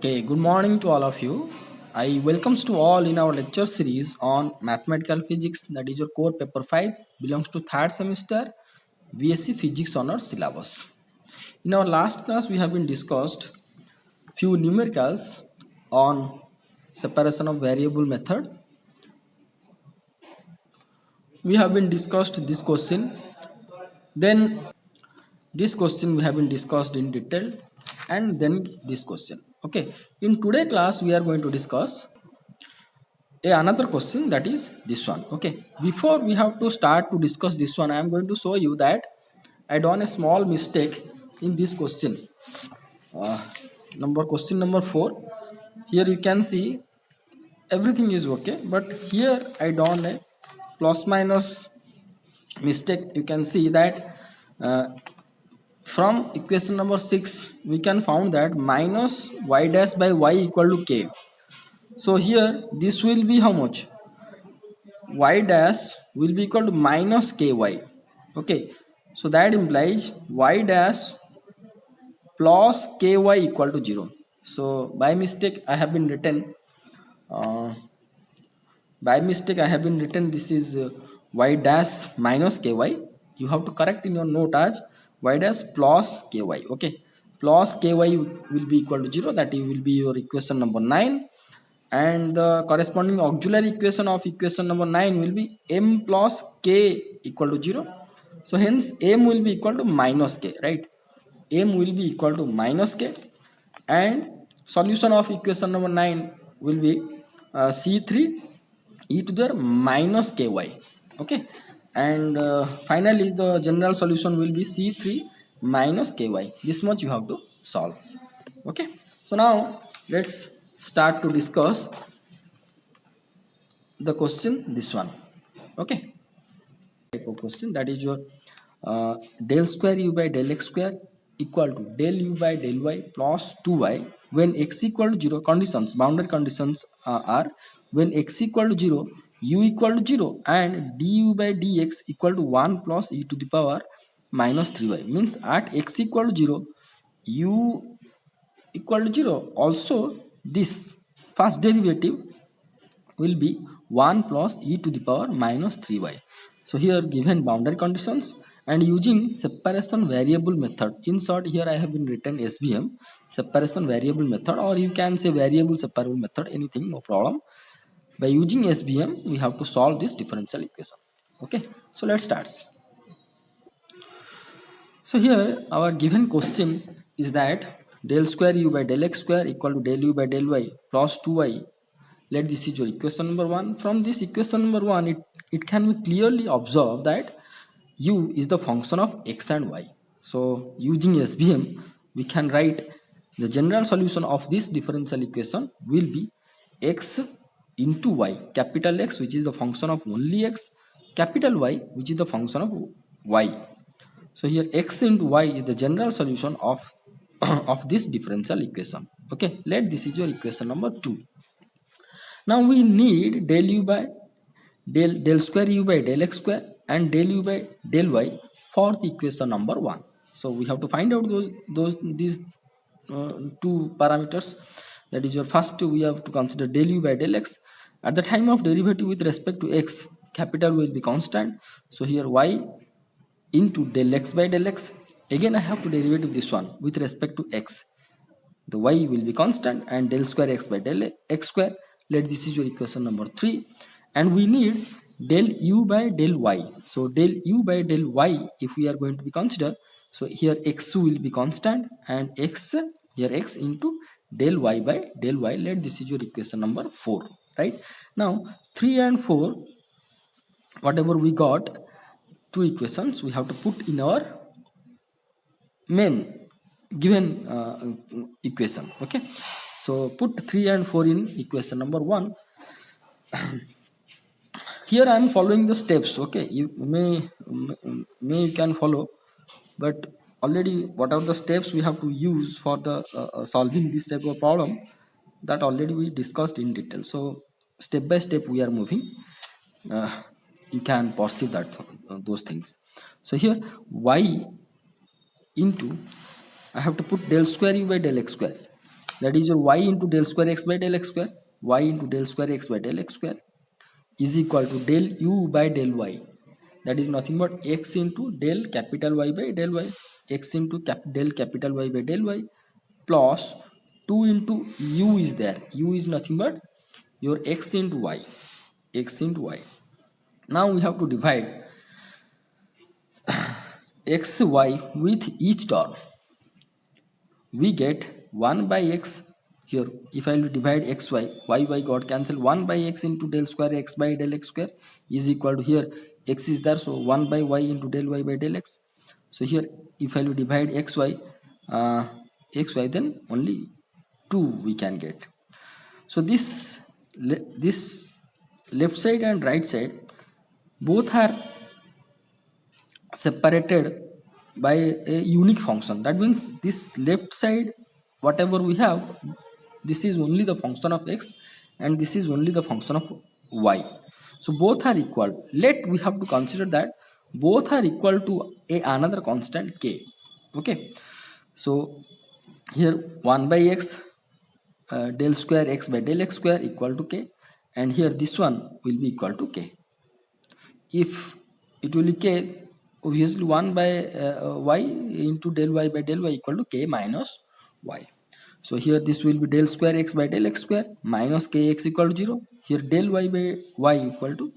Okay, good morning to all of you. I welcomes to all in our lecture series on mathematical physics, that is your core paper 5, belongs to third semester VSc physics honor syllabus. In our last class we have been discussed few numericals on separation of variable method. We have been discussed this question, then this question we have been discussed in detail, and then this question. Okay, in today class we are going to discuss another question, that is this one. Okay, before we have to start to discuss this one, I am going to show you that I done a small mistake in this question. uh, Question number 4. Here you can see everything is okay, but here I done a plus minus mistake. You can see that uh, from equation number 6 we can found that minus y dash by y equal to k. So here this will be how much? Y dash will be equal to minus ky. Okay, so that implies y dash plus ky equal to 0. So uh, by mistake I have been written this is y dash minus ky. You have to correct in your note as y dash plus ky. Okay, plus ky will be equal to 0, that will be your equation number 9, and the corresponding auxiliary equation of equation number 9 will be m plus k equal to 0. So hence m will be equal to minus k, right? M will be equal to minus k, and solution of equation number 9 will be c3 e to the minus ky. Okay, and finally the general solution will be c3 minus ky. This much you have to solve. Okay, so now let's start to discuss the question, this one. Okay, type of question, that is your del square u by del x square equal to del u by del y plus 2y when x equal to 0. Conditions, boundary conditions are when x equal to 0, u equal to 0, and du by dx equal to 1 plus e to the power minus 3y. Means at x equal to 0, u equal to 0, also this first derivative will be 1 plus e to the power minus 3y. So here given boundary conditions and using separation variable method, in short here I have been written SVM, separation variable method, or you can say variable separable method, anything, no problem. By using SVM we have to solve this differential equation. Okay, so let's start. So here our given question is that del square u by del x square equal to del u by del y plus 2y. Let this is your equation number 1. From this equation number 1, it can be clearly observed that u is the function of x and y. So using SVM, we can write the general solution of this differential equation will be x into y, capital X which is the function of only x, capital Y which is the function of y. So here x into y is the general solution of of this differential equation. Okay, let this is your equation number 2. Now we need del square u by del x square and del u by del y for the equation number 1. So we have to find out these two parameters. That is your first, we have to consider del u by del x. At the time of derivative with respect to x, capital will be constant. So here y into del x by del x. Again I have to derivative this one with respect to x. The y will be constant, and del square x by del x square. Let this is your equation number 3, and we need del u by del y. So del u by del y, if we are going to be consider, so here x will be constant, and x here x into del y by del y. Let this is your equation number 4. Right, now 3 and 4, whatever we got, two equations we have to put in our main given equation. Okay, so put 3 and 4 in equation number 1. Here I am following the steps. Okay, you may you can follow, but already what are the steps we have to use for the solving this type of problem, that already we discussed in detail. So step by step we are moving. You can perceive that those things. So here y into, I have to put del square u by del x square. that is your y into del square x by del x square. Y into del square x by del x square is equal to del u by del y, that is nothing but x into del capital Y by del y, x into del capital Y by del y, plus 2 into u is there, u is nothing but your x into y, x into y. Now we have to divide x y with each term. We get 1 by x here. If I will divide x y, y got cancelled, 1 by x into del square x by del x square is equal to, here x is there, so 1 by y into del y by del x. So here if I will divide xy, then only 2 we can get. So this left side and right side both are separated by a unique function. That means this left side, whatever we have, this is only the function of x and this is only the function of y. So both are equal. We have to consider that both are equal to another constant k. Okay, so here 1 by x del square x by del x square equal to k, and here this one will be equal to k. If it will be k, obviously 1 by y into del y by del y equal to k minus y. So here this will be del square x by del x square minus kx equal to 0. Here del y by y equal to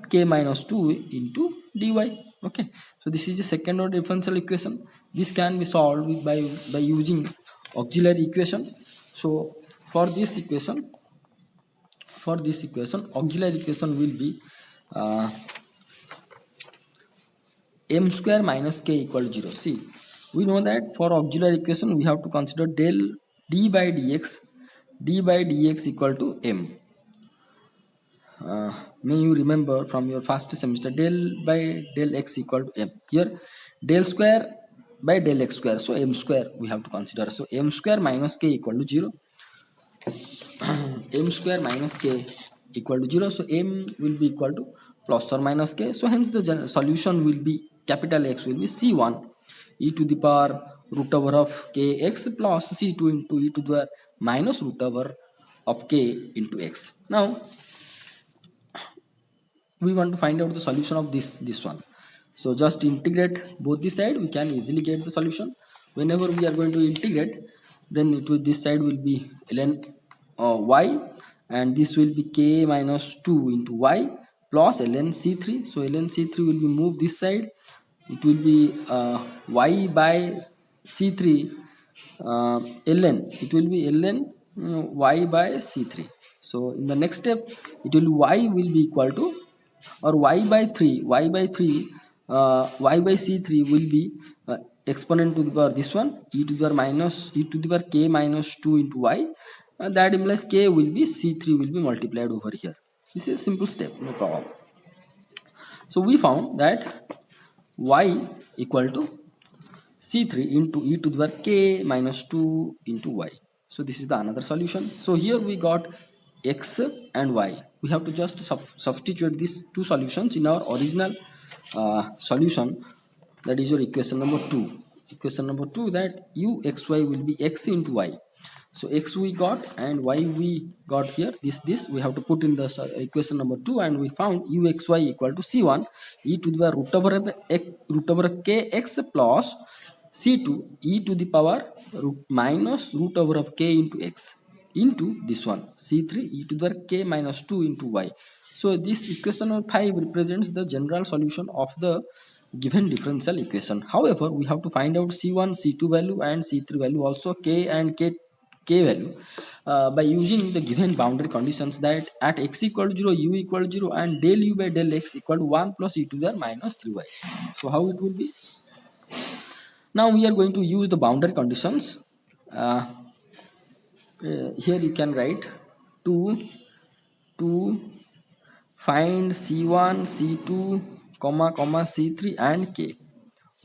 k minus 2 into dy. Okay, so this is the second order differential equation. This can be solved by using auxiliary equation. So for this equation auxiliary equation will be m square minus k equal to 0. See, we know that for auxiliary equation we have to consider del d by dx equal to m. May you remember from your first semester, del by del x equal to m. Here del square by del x square, so m square we have to consider. So m square minus k equal to 0. M square minus k equal to 0. So m will be equal to plus or minus k. So hence the solution will be, capital X will be C1 e to the power root over of kx plus C2 into e to the power minus root over of k into x. Now we want to find out the solution of this one. So just integrate both the side, we can easily get the solution. Whenever we are going to integrate, then this side will be ln y, and this will be k minus 2 into y plus ln c3. So ln c3 will be moved this side, it will be y by c3 ln, it will be ln y by c3. So in the next step it will y will be equal to, or y by 3 y by c3 will be exponent to the power this one e to the power minus e to the power k minus 2 into y. That implies k will be c3 will be multiplied over here. This is a simple step, no problem. So we found that y equal to c3 into e to the power k minus 2 into y. So this is the another solution. So here we got x and y. We have to just substitute these two solutions in our original solution, that is your equation number 2. Equation number 2, that u xy will be x into y. So x we got and y we got here. This we have to put in the equation number 2, and we found u xy equal to c1 e to the power root over kx plus c2 e to the power minus root over of k into x into this one c3 e to the power k minus 2 into y. So this equation number 5 represents the general solution of the given differential equation. However, we have to find out c1, c2 value and c3 value, also k and k value by using the given boundary conditions, that at x equal to 0, u equal to 0 and del u by del x equal to 1 plus e to the minus 3y. So how it will be? Now we are going to use the boundary conditions. Here you can write to find c1, c2, comma c3 and k.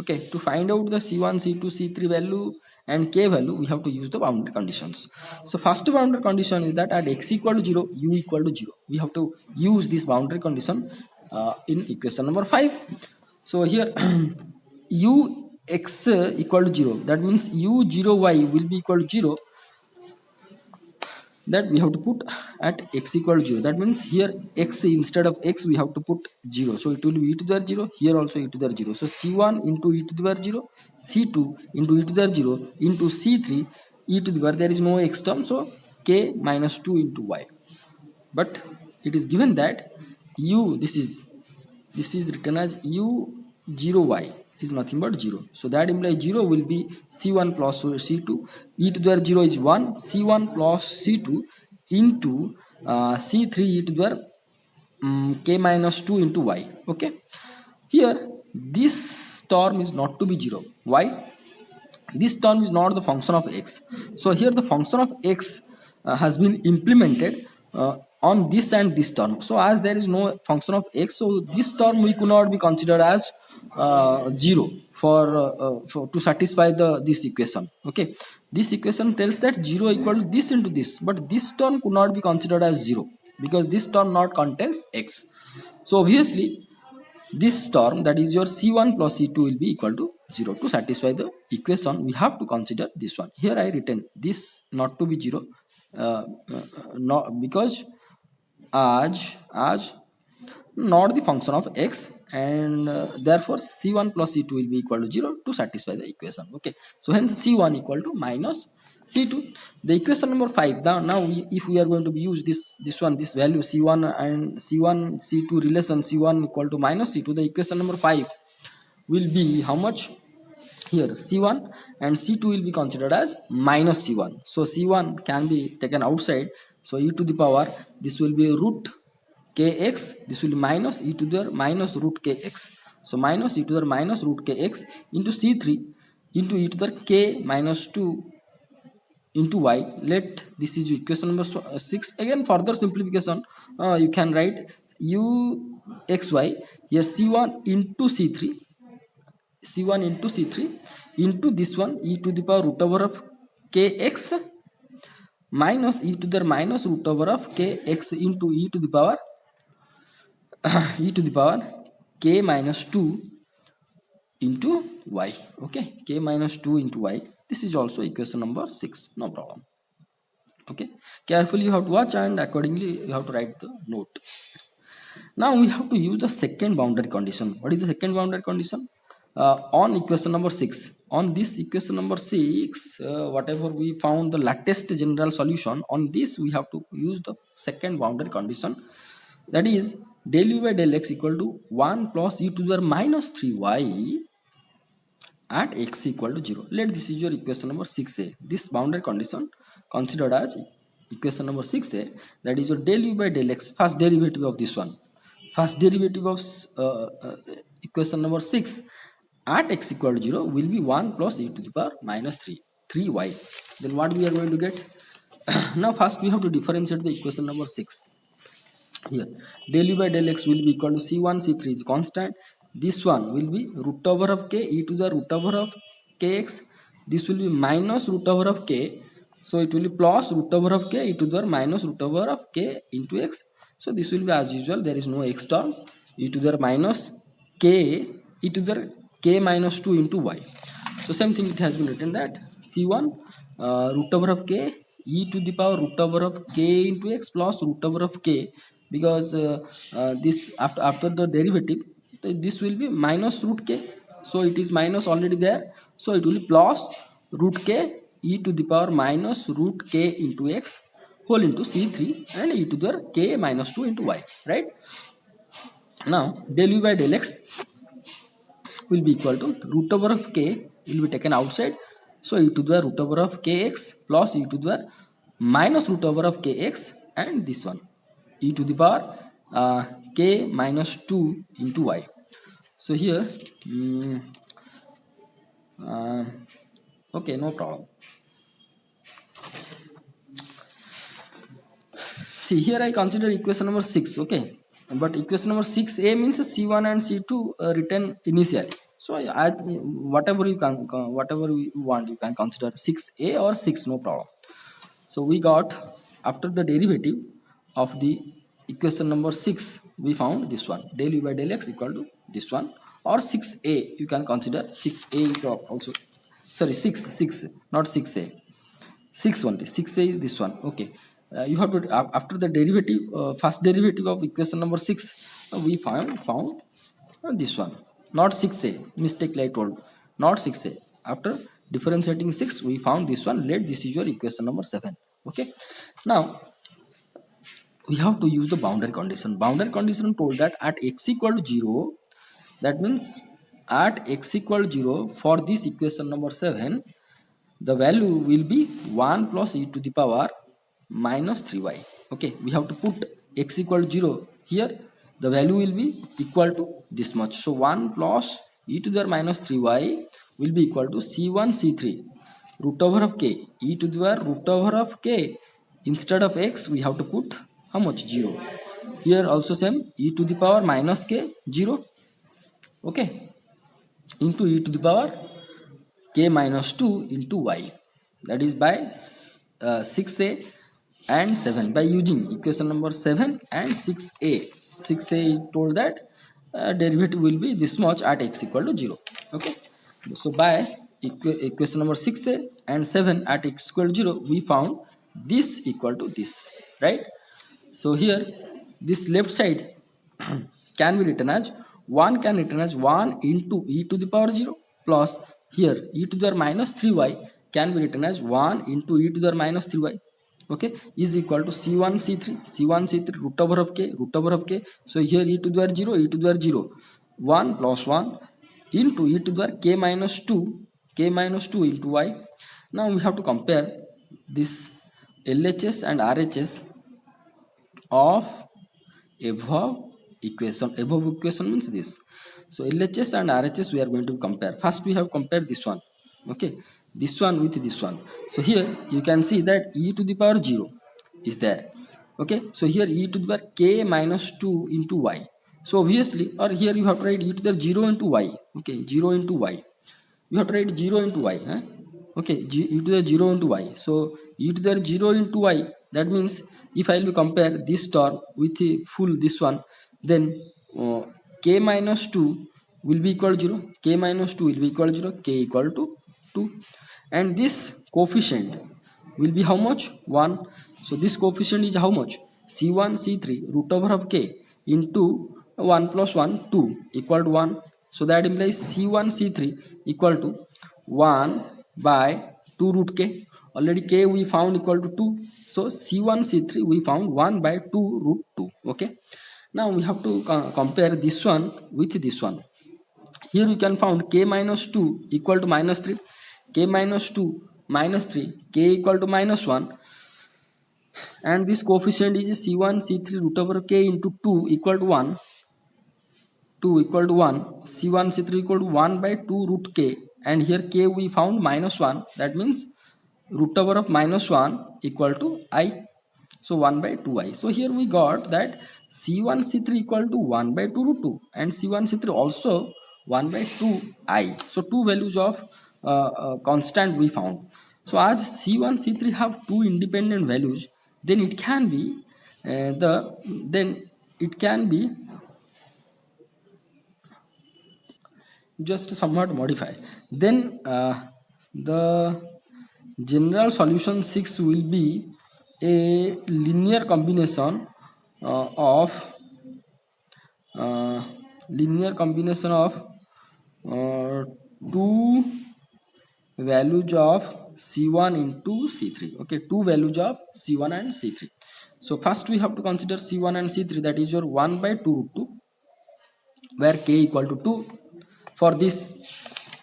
Okay, to find out the c1, c2, c3 value and k value, we have to use the boundary conditions. So first boundary condition is that at x equal to 0, u equal to 0. We have to use this boundary condition in equation number 5. So here u x equal to 0, that means u 0 y will be equal to 0 that we have to put at x equal 0. That means here x, instead of x we have to put 0, so it will be e to the power 0, here also e to the power 0. So c1 into e to the power 0, c2 into e to the power 0 into c3 e to the power, there is no x term, so k minus 2 into y. But it is given that u, this is written as u0y is nothing but 0. So that implies 0 will be c1 plus c2. E to the power 0 is 1, c1 plus c2 into c3 e to the power k minus 2 into y. Okay. Here this term is not to be 0. Why? This term is not the function of x. So here the function of x has been implemented on this and this term. So as there is no function of x, so this term we could not be considered as 0 for to satisfy this equation. Okay, this equation tells that 0 equal to this into this, but this term could not be considered as 0 because this term not contains x. So obviously this term, that is your c1 plus c2, will be equal to 0. To satisfy the equation we have to consider this one. Here I written this not to be 0 not because as not the function of x, and therefore c1 plus c2 will be equal to 0 to satisfy the equation. Okay, so hence c1 equal to minus c2. The equation number 5, now if we are going to use this value c1 and c1 c2 relation, c1 equal to minus c2, the equation number 5 will be how much? Here c1 and c2 will be considered as minus c1, so c1 can be taken outside, so e to the power, this will be root kx, this will be minus e to the minus root kx, so minus e to the minus root kx into c3 into e to the k minus 2 into y. Let this is equation number 6. Again further simplification, you can write u xy here c1 into c3 into this one e to the power root over of kx minus e to the minus root over of kx into e to the power k minus 2 into y. Okay, k minus 2 into y. This is also equation number 6. No problem. Okay, carefully you have to watch and accordingly you have to write the note. Now we have to use the second boundary condition. What is the second boundary condition? On equation number 6. On this equation number 6, whatever we found the latest general solution, on this we have to use the second boundary condition, that is del u by del x equal to 1 plus e to the minus 3y at x equal to 0. Let this is your equation number 6a. This boundary condition considered as equation number 6a, that is your del u by del x, first derivative of this one. First derivative of equation number 6 at x equal to 0 will be 1 plus e to the power minus 3y. Then what we are going to get? Now first we have to differentiate the equation number 6. Here del u by del x will be equal to c1 c3 is constant. This one will be root over of k e to the root over of kx. This will be minus root over of k, so it will be plus root over of k e to the minus root over of k into x. So this will be as usual, there is no x term, e to the minus k e to the k minus 2 into y. So same thing, it has been written that c1 root over of k e to the power root over of k into x plus root over of k, because this after the derivative this will be minus root k, so it is minus already there, so it will be plus root k e to the power minus root k into x whole into c3 and e to the k minus 2 into y, right? Now del u by del x will be equal to root over of k will be taken outside, so e to the root over of kx plus e to the minus root over of kx and this one e to the power k minus 2 into y. So here okay, no problem. See, here I consider equation number 6. Okay, but equation number 6a means c1 and c2 written initially, so whatever you want you can consider 6a or 6, no problem. So we got, after the derivative of the equation number 6, we found this one, del u by del x equal to this one, or 6a you can consider. 6a is also, sorry, 6 not 6a, 6 only, 6a is this one. Okay, you have to after the derivative, first derivative of equation number 6, we found this one, not 6a, mistake I told, not 6a. After differentiating 6, we found this one. Let this is your equation number 7. Okay, now we have to use the boundary condition. Boundary condition told that at x equal to 0, that means at x equal to 0, for this equation number 7, the value will be 1 plus e to the power minus 3y. Okay, we have to put x equal to 0 here. The value will be equal to this much. So 1 plus e to the power minus 3y will be equal to c1 c3 root over of k, e to the power root over of k. Instead of x, we have to put how much? 0. Here also same, e to the power minus k, 0. Okay, into e to the power k minus 2 into y, that is by 6a and 7, by using equation number 7 and 6a. 6a is told that derivative will be this much at x equal to 0. Okay, so by equation number 6a and 7 at x equal to 0, we found this equal to this, right? So here this left side can be written as 1 into e to the power 0 plus here e to the power minus 3y can be written as 1 into e to the power minus 3y. Okay, is equal to c1 c3 root over of k. So here e to the power 0, e to the power 0, 1 plus 1 into e to the power k minus 2 into y. Now we have to compare this LHS and RHS of above equation. Above equation means this. So LHS and RHS we are going to compare. First we have compared this one. Okay, this one with this one. So here you can see that e to the power 0 is there. Okay, so here e to the power k minus 2 into y. So obviously, or here you have to write e to the 0 into y. Okay, 0 into y. You have to write 0 into y. Okay, e to the 0 into y. So e to the 0 into y, that means if I will compare this term with full this one, then k minus 2 will be equal to 0, k minus 2 will be equal to 0, k equal to 2, and this coefficient will be how much? 1. So this coefficient is how much? c1 c3 root over of k into 1 plus 1 2 equal to 1. So that implies c1 c3 equal to 1 by 2 root k. Already k we found equal to 2. So c1 c3 we found 1 by 2 root 2. Okay, now we have to compare this one with this one. Here we can found k minus 2 equal to minus 3, k minus 2 minus 3, k equal to minus 1, and this coefficient is c1 c3 root over k into 2 equal to 1, 2 equal to 1, c1 c3 equal to 1 by 2 root k, and here k we found minus 1, that means root over of minus 1 equal to I. So 1 by 2i. So here we got that c1 c3 equal to 1 by 2 root 2 and c1 c3 also 1 by 2i. So two values of constant we found. So as c1 c3 have two independent values, then it can be just somewhat modify. Then the general solution 6 will be a linear combination of two values of c1 into c3. Okay, two values of c1 and c3. So first we have to consider c1 and c3, that is your 1 by 2 root 2 where k equal to 2. For this,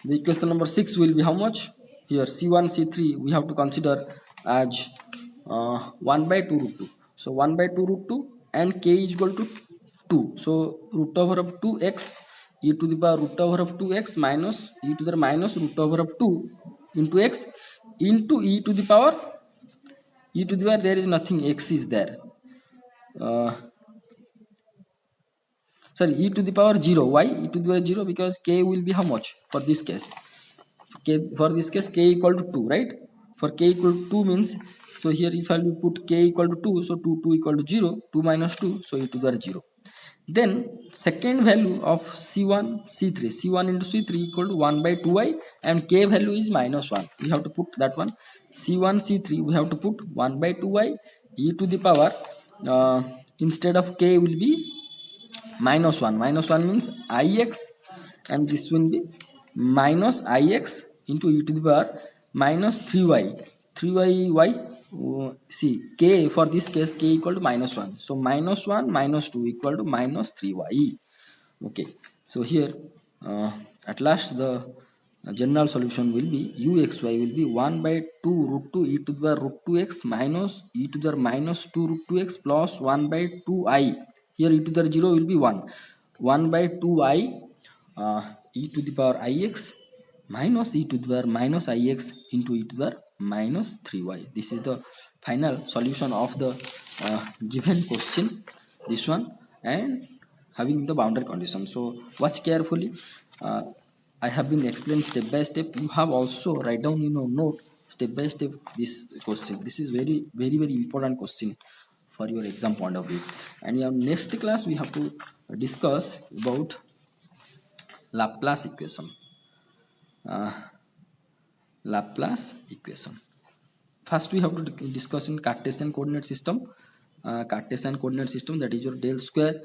the equation number 6 will be how much? Here c1 c3 we have to consider as 1 by 2 root 2. So 1 by 2 root 2 and k is equal to 2. So root over of 2x e to the power root over of 2x minus e to the minus root over of 2 into x into e to the power there is nothing, x is there. Sorry, e to the power 0. Why e to the power 0? Because k will be how much for this case? For this case k equal to 2, right? For k equal to 2 means, so here if I will put k equal to 2, so 2 equal to 0, 2 minus 2, so e to the power 0. Then second value of c1 into c3 equal to 1 by 2i, and k value is minus 1. We have to put that one. c1 c3 we have to put 1 by 2i, e to the power instead of k will be minus 1. Minus 1 means ix, and this will be minus ix into e to the power minus 3y. 3y y, see k, for this case k equal to minus 1. So minus 1 minus 2 equal to minus 3y. Okay, so here at last the general solution will be uxy will be 1 by 2 root 2 e to the power root 2x minus e to the minus 2 root 2x plus 1 by 2i. Here e to the 0 will be 1. 1 by 2i e to the power ix minus e to the power minus ix into e to the minus 3y. This is the final solution of the given question, this one, and having the boundary condition. So watch carefully. uh, I have been explained step by step. You have also write down in your note step by step this question. This is very important question for your exam point of view. And in our next class we have to discuss about Laplace equation. uh, Laplace equation. First we have to discuss in Cartesian coordinate system. Cartesian coordinate system, that is your del square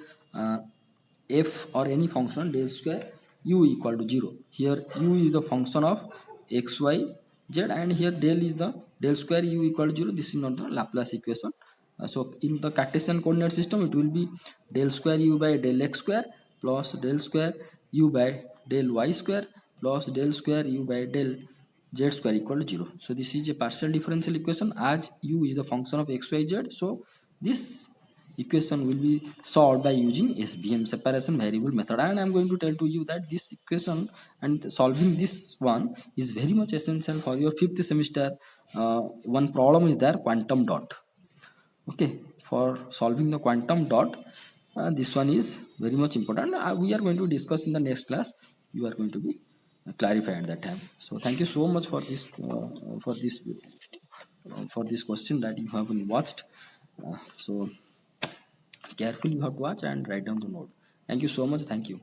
f or any function del square u equal to 0. Here u is the function of x, y, z, and here del is the del square u equal to 0. This is not the Laplace equation. So in the Cartesian coordinate system it will be del square u by del x square plus del square u by del y square plus del square u by del z square equal to 0. So this is a partial differential equation as u is the function of x, y, z. So this equation will be solved by using SVM, separation variable method, and I am going to tell to you that this equation and solving this one is very much essential for your 5th semester. One problem is there, quantum dot. Okay, for solving the quantum dot, this one is very much important. We are going to discuss in the next class. You are going to be clarified at that time. So thank you so much for this for this question that you have been watched. So carefully you have to watch and write down the note. Thank you so much. Thank you.